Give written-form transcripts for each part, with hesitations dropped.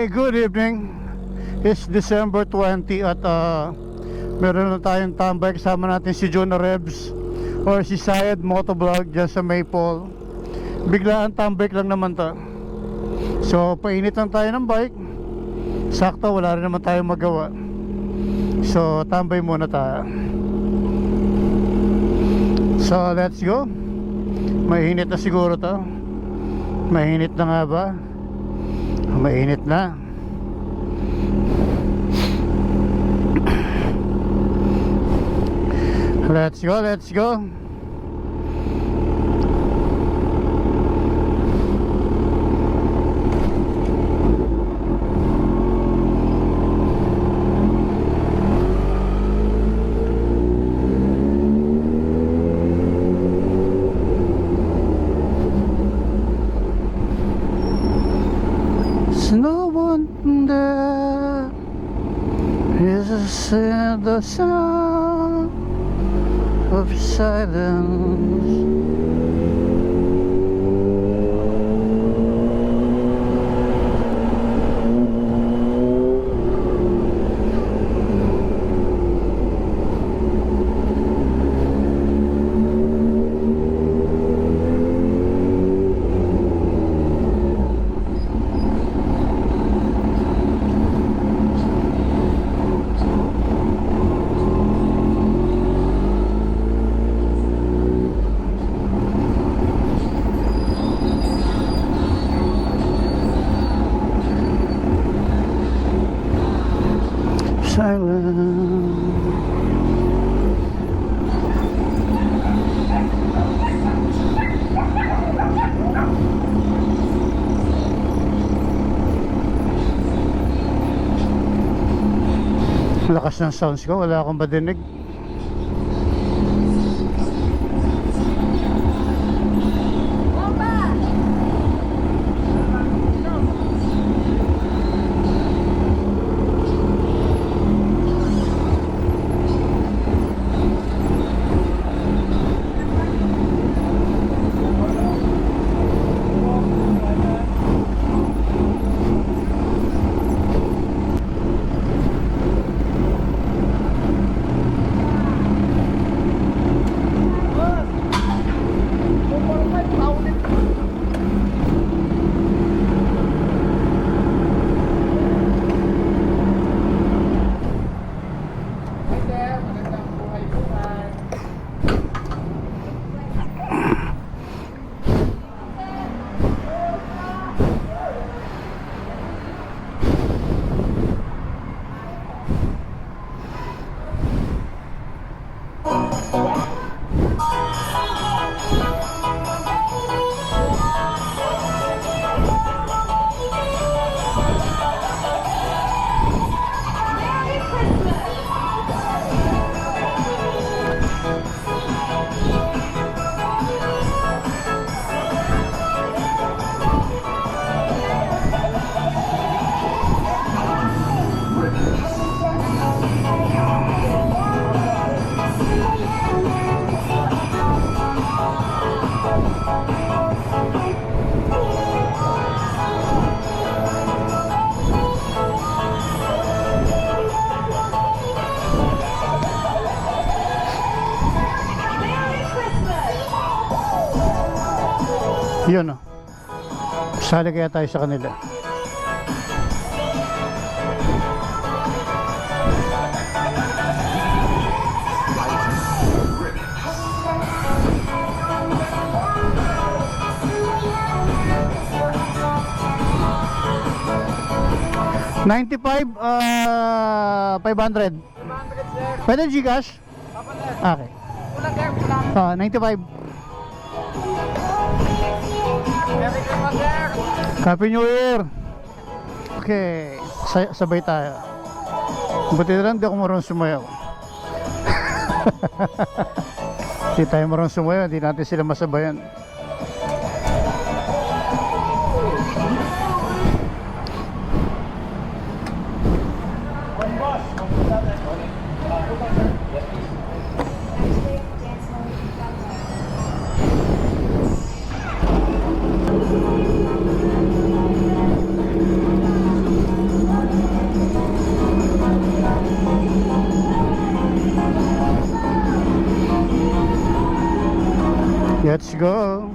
Okay, good evening. It's December 20 at meron na tayong tambay. Kasama natin si Jonah Rebs or si Syed Motovlog dyan sa Maple. Biglaan tambay lang naman to. So painit lang tayo ng bike. Sakto, wala rin naman tayong magawa. So tambay muna tayo. So let's go. Mainit na siguro to. Mainit na nga ba? Mainit na. Let's go, let's go. No one there is in the sound of silence. Lakas ng sounds ko, wala akong madinig. Yun o. Sali kaya tayo sa kanila. $95, 500. Pwede Gcash? Okay. 95. Happy New Year. Okay, sabay tayo. Buti na lang di ako marunong sumayaw. Di tayo marunong sumayaw, di natin sila masabayan. Let's go.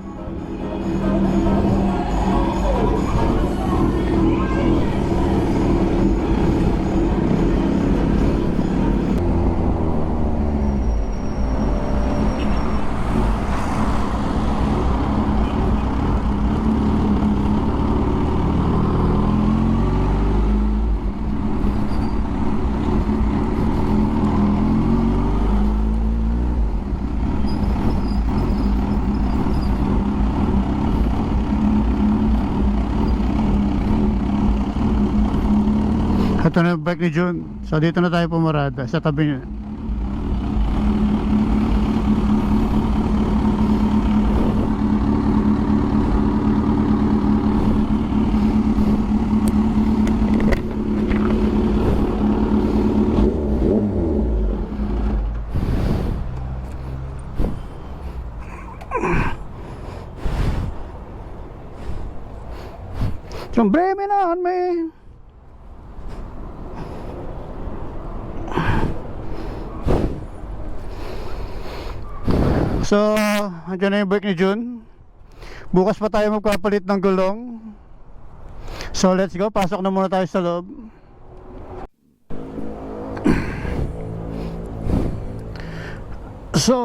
Ito na yung bike ni Jun. So dito na tayo pumarada sa tabi niya. Sombre me nahan me. So, andyan na yung bike ni Jun. Bukas pa tayo magpapalit ng gulong. So, let's go. Pasok na muna tayo sa loob. So,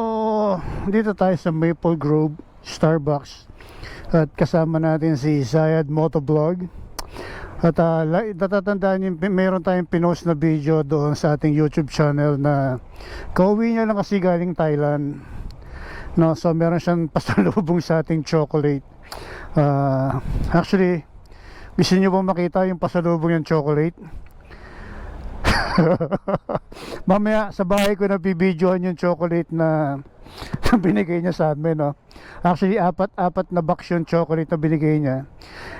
dito tayo sa Maple Grove Starbucks. At kasama natin si Zayad Motovlog. At natatandaan nyo, mayroon tayong pinost na video doon sa ating YouTube channel na kauwi niya lang kasi galing Thailand. No, so meron siyang pasalubong sa ating chocolate. Actually, gusto niyo bang makita yung pasalubong yung chocolate? Mamaya sa bahay ko na bibidyohan yung chocolate na binigay niya sa amin, no? Actually, apat na box yung chocolate na binigay niya.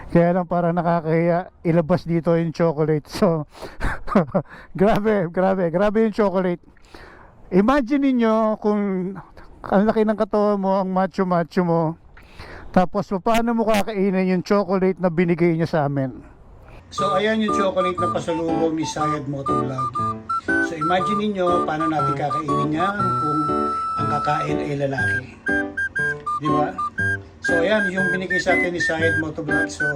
Kaya lang parang nakakahiya ilabas dito yung chocolate. So, grabe yung chocolate. Imagine niyo kung ang laki ng katawan mo, ang macho mo, tapos paano mo kakainin yung chocolate na binigay niya sa amin. So ayan yung chocolate na pasalubong ni Zayad Motovlog. So imagine niyo paano natin kakainin yan kung ang kakain ay lalaki, di ba? So ayan yung binigay sa atin ni Zayad Motovlog. So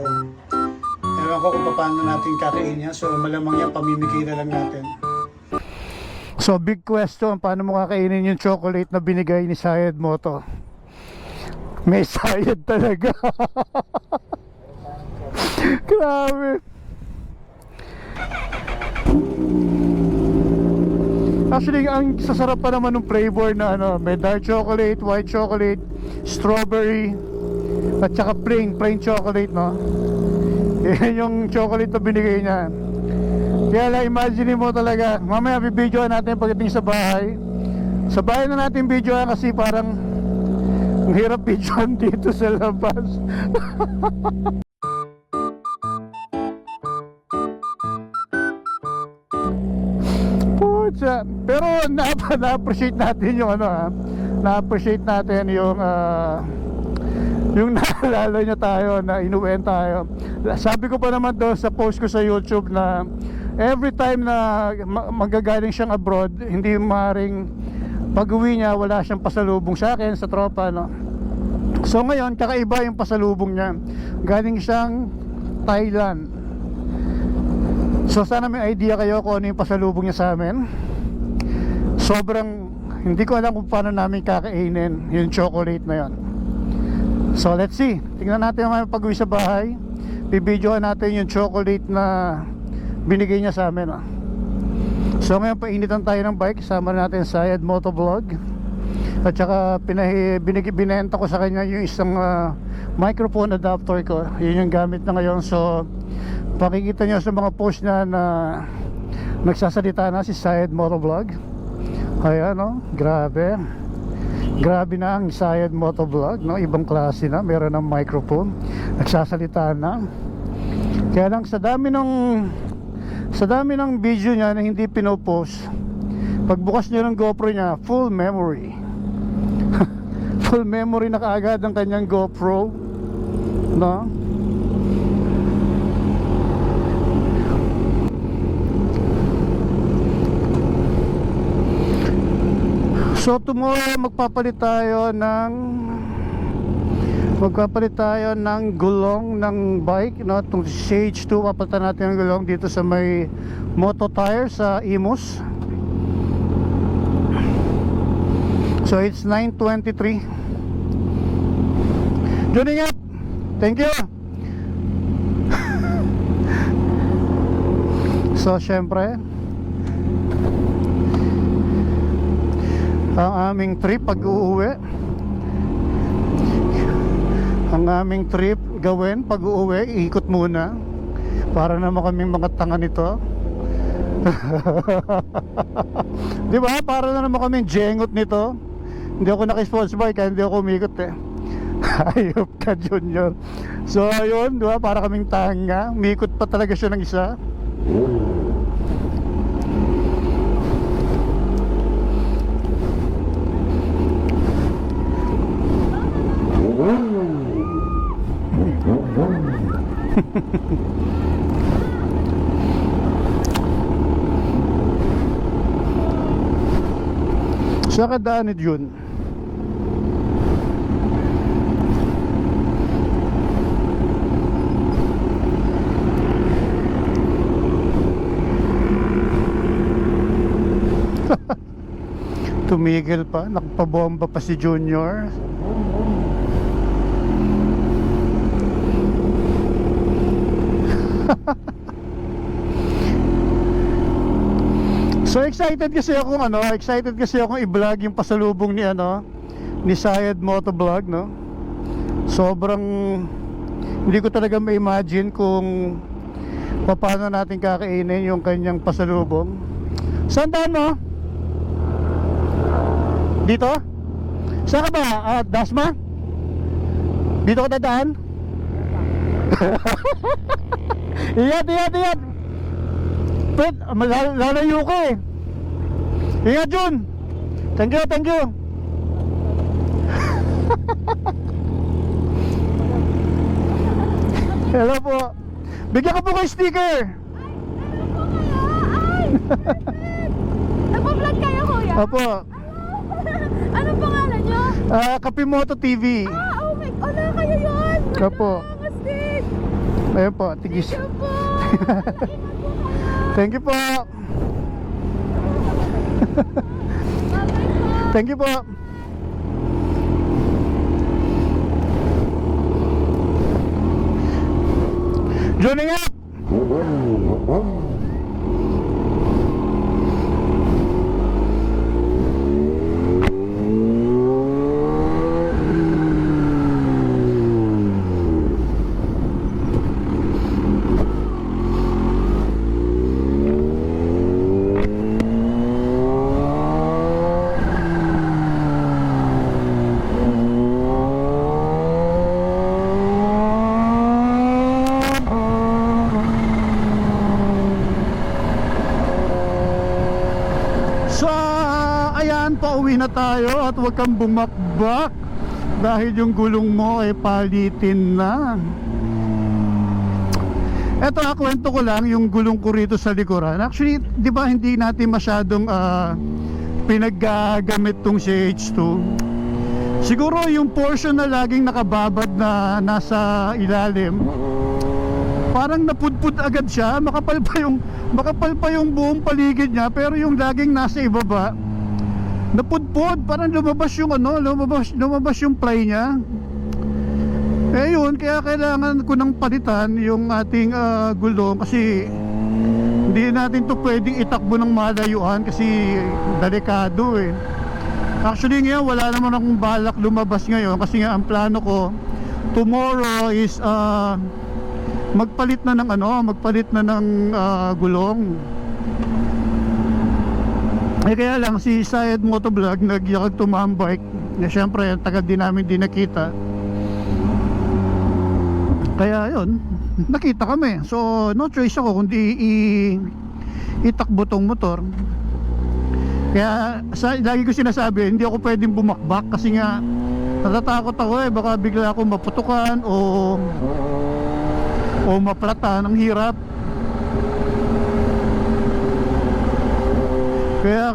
ewan ko kung paano natin kakainin yan. So malamang yan pamimigay na lang natin. So big question, paano mo kakainin yung chocolate na binigay ni Zayad Moto? May Zayad talaga. Grabe. Actually, ang sasarap pa naman ng flavor na ano, may dark chocolate, white chocolate, strawberry, at saka plain chocolate, no? Yan yung chocolate na binigay niya. Kaya lang, imagine mo talaga. Mamaya bibidyoan natin pagdating sa bahay. Sa bahay na natin bidyoan kasi parang ang hirap bidyoan dito sa labas. Pucha. Pero na-appreciate natin yung ano, ha? Na-appreciate natin yung naalala niya tayo, na inuwian tayo. Sabi ko pa naman doon sa post ko sa YouTube na every time na magagaling siyang abroad, hindi maaaring pag-uwi niya wala siyang pasalubong sa akin, sa tropa, no? So ngayon, kakaiba yung pasalubong niya. Galing siyang Thailand. So sana may idea kayo kung ano yung pasalubong niya sa amin. Sobrang, hindi ko alam kung paano namin kakainin yung chocolate na yon. So let's see. Tingnan natin yung pag-uwi sa bahay. Bibidyohan natin yung chocolate na binigay niya sa amin, oh. So ngayon painitan tayo ng bike. Sama natin sa Zayad Motovlog. At saka binenta ko sa kanya yung isang microphone adapter ko. Yun yung gamit na ngayon. So pakikita nyo sa mga post na nagsasalita na si Zayad Motovlog. Ayan, no? Grabe na ang Zayad Motovlog, no? Ibang klase na. Meron ng microphone, nagsasalita na. Kaya lang sa dami ng video niya na hindi pinopost, pagbukas niya ng GoPro niya, full memory. Full memory na kaagad ang kanyang GoPro, no? So tomorrow magpapalit tayo ng Magpapalit tayo ng gulong ng bike, no? Itong CH2, papalitan natin ang gulong dito sa may Moto Tire sa Imus. So it's 9:23. Jun, ingat! Thank you! So syempre, ang aming trip pag uuwi, ang aming trip gawin pag uuwi, ikot muna para naman kaming mga tanga nito. Di ba? Para na naman kaming jengot nito. Hindi ako naka-sponsor kaya hindi ako umikot eh. Ayop ka, Junior. So ayun, di ba? Para kaming tanga. Umikot pa talaga siya ng isa. Sa kadaan ni Jun. Tumigil pa, nakapabomba pa si Junior. So excited kasi akong i-vlog yung pasalubong ni Syed Motovlog, no. Sobrang hindi ko talaga ma-imagine kung paano natin kakainin yung kanyang pasalubong. Saan daan mo? Dito? Saan ka ba? Dasma? Dito ka dadaan? Ingat. Pwede, lalayo ka eh. Ingat, Jun. Thank you. Hello po. Bigyan ko po kayo sticker. Nagpa-vlog kayo, kuya? Opo. Anong pangalan nyo? Kapimoto TV. Oh my God, na kayo yun? Opo. Kastig. Ayun po, tigis. Thank you po. Thank you po. Thank you po. Joining up. Pauwi na tayo at huwag kang bumakbak dahil yung gulong mo ay palitin na. Eto, kwento ko lang yung gulong ko rito sa likuran. Actually, di ba hindi natin masyadong pinaggagamit tong CH2. Siguro yung portion na laging nakababad na nasa ilalim, parang napudpud agad siya. Makapal pa yung buong paligid niya, pero yung laging nasa ibaba napudpod, parang lumabas yung ply niya. Eh yun, kaya kailangan ko nang palitan yung ating gulong kasi hindi natin to pwedeng itakbo ng malayuan kasi delikado eh. Actually ngayon wala naman akong balak lumabas ngayon kasi nga ang plano ko tomorrow is magpalit na ng gulong. Eh kaya lang si Syed Motovlog nagyakag tumambike na syempre tagal din namin nakita. Kaya yun, nakita kami. So no choice ako kundi itakbo tong motor. Kaya lagi ko sinasabi, hindi ako pwedeng bumakbak kasi nga natatakot ako eh, baka bigla ako maputukan o maplatan. Ang hirap. Kaya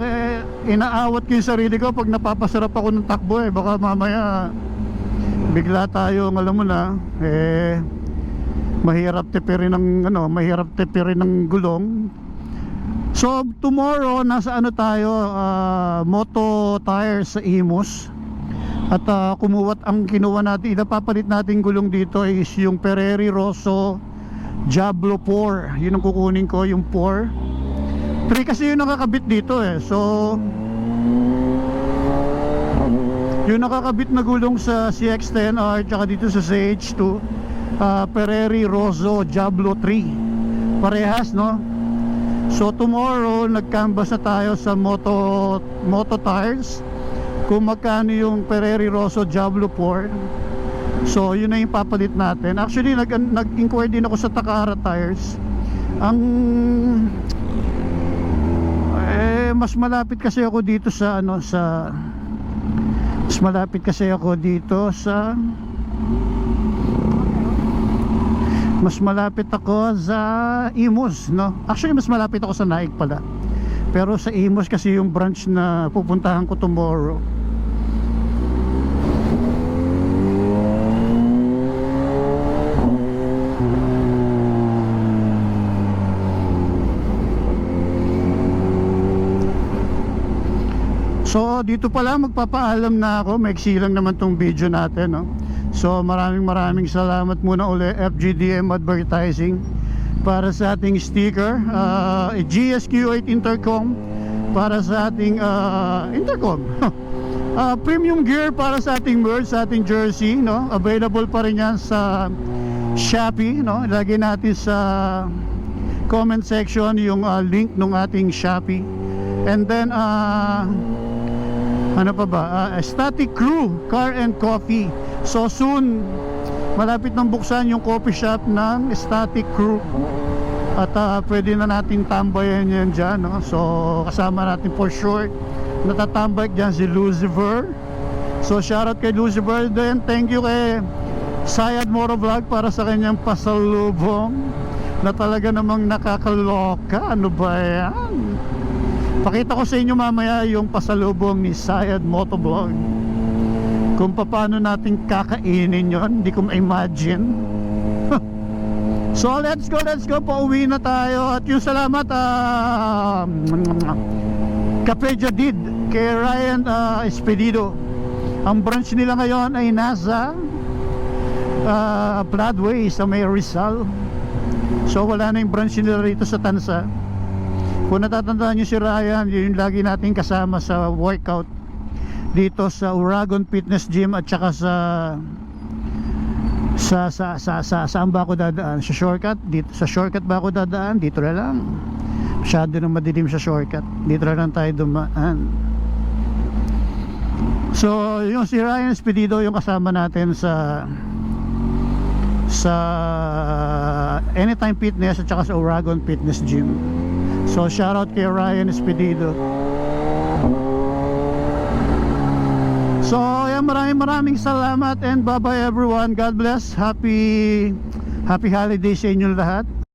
inaawat ko yung sarili ko pag napapasarap ako ng takbo eh, baka mamaya bigla tayong alam mo na mahirap tipirin ng gulong. So tomorrow nasa ano tayo, Moto Tires sa Imus. At kinuha natin, ipapalit natin gulong dito is yung Ferrari Rosso Diablo 4. Yun ang kukunin ko, yung 4. 3 kasi yung nakakabit dito so yung nakakabit na gulong sa CX-10R tsaka dito sa CH2, Ferrari Rosso Diablo 3, parehas, no? So tomorrow nag-canvas na tayo sa Moto Tires kung magkano yung Ferrari Rosso Diablo 4. So yun na yung papalit natin. Actually nag-inquire din ako sa Takara Tires. Mas malapit kasi ako dito sa mas malapit ako sa Imus, no? Actually mas malapit ako sa Naik pala, pero sa Imus kasi yung branch na pupuntahan ko tomorrow. So dito pala magpapaalam na ako, maiksi lang naman tong video natin, no? So maraming salamat muna uli FGDM Advertising para sa ating sticker, GSQ8 Intercom para sa ating intercom. Premium gear para sa ating merch, sa ating jersey, no? Available pa rin yan sa Shopee, no? Ilagay natin sa comment section yung link ng ating Shopee. And then ano pa ba? Static Crew Car and Coffee. So soon, malapit nang buksan yung coffee shop ng Static Crew. At pwede na nating tambayan yan dyan, no? So kasama natin for sure natatambay dyan si Lucifer. So shoutout kay Lucifer. Then thank you kay Sayad Motovlog para sa kanyang pasalubong na talaga namang nakakaloka. Ano ba yan? Pakita ko sa inyo mamaya yung pasalubong ni Sayad Motovlog, kung paano natin kakainin yon. Hindi ko ma-imagine. So let's go, pauwi na tayo. At yung salamat Cafe Jadid kay Ryan Espedido. Ang branch nila ngayon ay nasa Floodway sa may Rizal. So wala na yung branch nila rito sa Tansa. Kung natatandaan nyo si Ryan, yun yung lagi natin kasama sa workout dito sa Uragon Fitness Gym at saka saan ba ako dadaan? Sa shortcut? Dito, sa shortcut ba ako dadaan? Dito na lang. Masyado nang madilim sa shortcut. Dito na lang tayo dumaan. So yung si Ryan Espedido yung kasama natin sa Anytime Fitness at saka sa Uragon Fitness Gym. So shoutout kay Ryan Espedido. So yan, maraming salamat and bye bye everyone. God bless. Happy holidays sa inyong lahat.